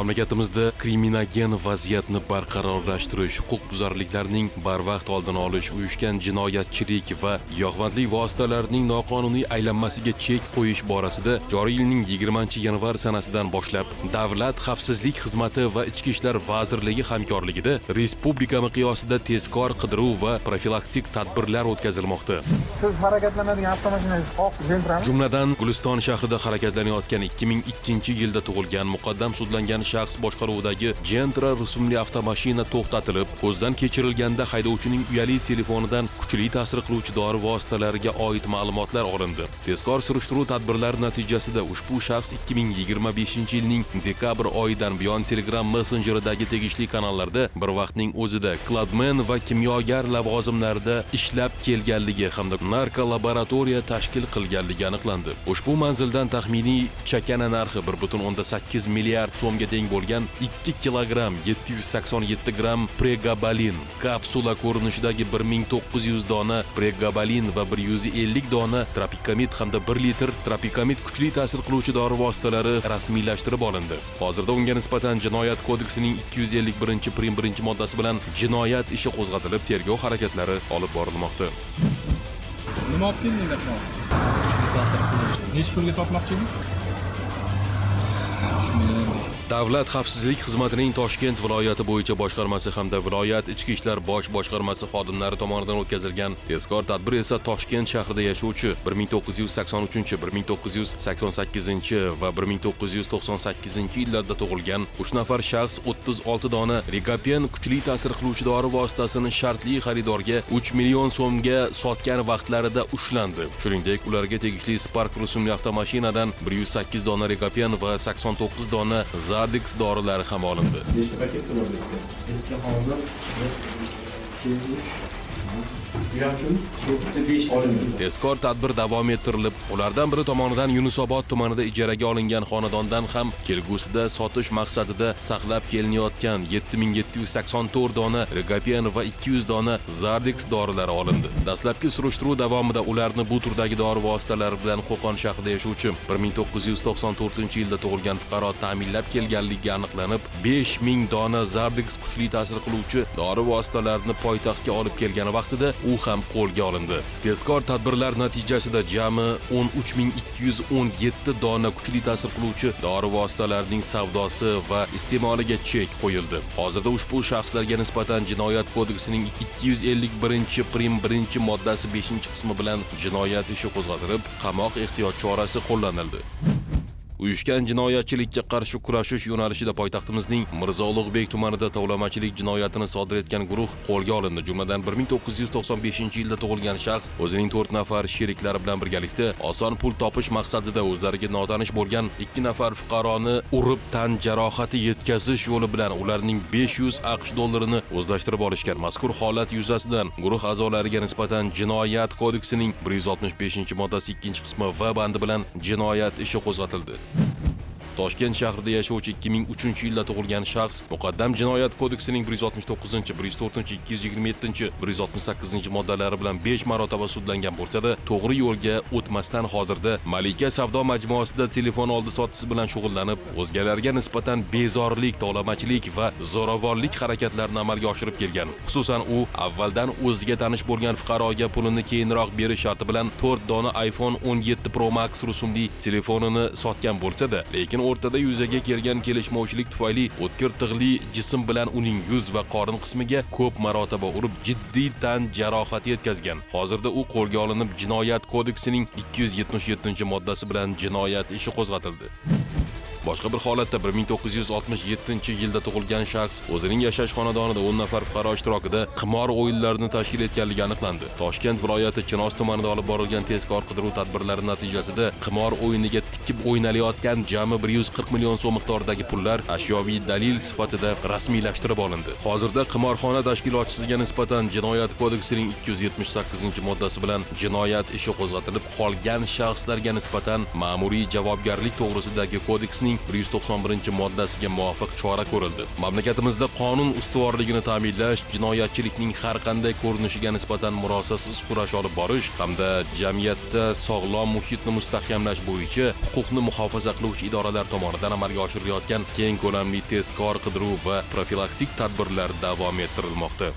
Mamlakatimizda kriminogen vaziyatni barqarorlashtirish, huquqbuzarliklarning barvaqt oldini olish, uyushgan jinoyatchilik va giyohvandlik vositalarining noqonuniy aylanmasiga chek qo'yish borasida joriy yilning 20-yanvar sanasidan boshlab Davlat xavfsizlik xizmati va Ichki ishlar vazirligi hamkorligida respublika miqyosida tezkor qidiruv va profilaktik tadbirlar o'tkazilmoqda. Siz harakatlanadigan avtomashinangiz oq Gentrami? Jumladan Guliston shahrida harakatlanayotgan 2002-yilda tug'ilgan muqaddam sudlangan shaxs boshqaruvidagi Gentra rusumli avtomashina to'xtatilib, ko'zdan kechirilganda haydovchining uyali telefonidan kuchli ta'sir qiluvchi dori vositalariga oid ma'lumotlar olindi. Tezkor surishtiruv tadbirlari natijasida ushbu shaxs 2025-yilning dekabr oyidan buyon Telegram messenjeridagi tegishli kanallarda bir vaqtning o'zida kladmen va kimyogar lavozimlarida ishlab kelganligi hamda narkolaboratoriya tashkil qilganligi aniqlandi. Ushbu manzildan taxminiy chakana narxi 1.8 milliard so'mga teng bo'lgan 2 kilogramm 787 gramm pregabalin, kapsula ko'rinishidagi 1900 dona pregabalin va 150 dona tropikamid hamda 1 litr tropikamid kuchli ta'sir qiluvchi dori vositalari rasmiylashtirib olindi. Hozirda unga nisbatan Jinoyat kodeksining 251 prim 1 moddasi bilan jinoyat ishi qo'zg'atilib, tergov harakatlari olib borilmoqda. Nima olib keldingiz akamiz? Kuchli ta'sir qiluvchi. Necha pulga sotmoqchi edingiz? Davlat xavfsizlik xizmatining Toshkent viloyati bo'yicha boshqarmasi hamda viloyat ichki ishlar bosh boshqarmasi xodimlari tomonidan o'tkazilgan tezkor tadbir esa Toshkent shahrida yashovchi 1983, 1988 va 1998 yillarda tug'ilgan 3 nafar shaxs 36 dona Rigapen kuchli ta'sir qiluvchi dori vositasini shartli xaridorga 3 million so'mga sotgan vaqtlarida ushlandi. Shuningdek, ularga tegishli Spark rusumli avtomashinadan 108 dona Rigapen va 89 dona Zardex dorilari ham olindi. Nechta paket bo'ldi? Bitta hozir 5 olindi. Tezkor tadbir davom ettirilib, ulardan biri tomonidan Yunusobod tumanida ijaraga olingan xonadondan ham kelgusida sotish maqsadida saqlab kelinayotgan 7784 dona Rigapen va 200 dona Zardex dorilari olindi. Dastlabki surishtiruv davomida ularni bu turdagi dori vositalari bilan Qo'qon shahrida yashovchi 1994-yilda tug'ilgan fuqaro ta'minlab kelganligi aniqlanib, 5000 dona Zardex kuchli ta'sir qiluvchi dori vositalarini poytaxtga olib kelgan vaqtida u ham qo'lga olindi. Tezkor tadbirlar natijasida jami 13217 dona kuchli ta'sir qiluvchi dori vositalarining savdosi va iste'moliga chek qo'yildi. Hozirda ushbu shaxslarga nisbatan Jinoyat kodeksining 251 prim 1 moddasi 5-qismi bilan jinoyat ishi qo'zg'atilib, qamoq ehtiyot chorasi qo'llanildi. Uyushgan jinoyatchilikka qarshi kurashish yo'nalishida poytaxtimizning Mirzo Ulug'bek tumanida tovlamachilik jinoyatini sodir etgan guruh qo'lga olindi. Jumladan 1995-yilda tug'ilgan shaxs o'zining 4 nafar sheriklari bilan birgalikda oson pul topish maqsadida o'zlariga notanish bo'lgan 2 nafar fuqaroni urib tan jarohati yetkazish yo'li bilan ularning 500 AQSh dollarini o'zlashtirib olishgan. Mazkur holat yuzasidan guruh a'zolariga nisbatan Jinoyat kodeksining 165-moddasi 2-qismi v bandi bilan jinoyat ishi qo'zg'atildi. Toshkent shahrida yashovchi 2003-yilda tug'ilgan shaxs muqaddam Jinoyat kodeksining 169, 104, 227, 168 moddalari bilan 5 marotaba sudlangan bo'lsa-da, to'g'ri yo'lga o'tmasdan hozirda Malika savdo majmuasida telefon oldi sotisi bilan shug'ullanib, o'zgalarga nisbatan bezorlik, tovlamachilik va zo'ravonlik harakatlarini amalga oshirib kelgan. Xususan, u avvaldan o'ziga tanish bo'lgan fuqaroga pulini keyinroq berish sharti bilan 4 dona iPhone 17 Pro Max rusumli telefonini sotgan bo'lsa-da, lekin o'rtada yuzaga kelgan kelishmovchilik tufayli o'tkir tig'li jism bilan uning yuz va qorin qismiga ko'p marotaba urib jiddiy tan jarohati yetkazgan. Hozirda u qo'lga olinib, Jinoyat kodeksining 277-moddasi bilan jinoyat ishi qo'zg'atildi. Boshqa bir holatda 1967-yilda tug'ilgan shaxs o'zining yashash xonadonida 10 nafar fuqaro ishtirokida qimor o'yinlarini tashkil etganligi aniqlandi. Toshkent viloyati Chinoz tumanida olib borilgan tezkor qidiruv tadbirlari natijasida qimor o'yiniga tikib o'ynalayotgan jami 140 million so'm miqdoridagi pullar ashyoviy dalil sifatida rasmiylashtirib olindi. Hozirda qimorxona tashkilotchisiga nisbatan Jinoyat kodeksining 278-moddasi bilan jinoyat ishi qo'zg'atilib, qolgan shaxslarga nisbatan ma'muriy javobgarlik to'g'risidagi kodeksning kodeksining 191-moddasiga muvofiq chora ko'rildi. Mamlakatimizda qonun ustuvorligini ta'minlash, jinoyatchilikning har qanday ko'rinishiga nisbatan murosasiz kurash olib borish hamda jamiyatda sog'lom muhitni mustahkamlash bo'yicha huquqni muhofaza qiluvchi idoralar tomonidan amalga oshirilayotgan keng ko'lamli tezkor qidiruv va profilaktik tadbirlar davom ettirilmoqda.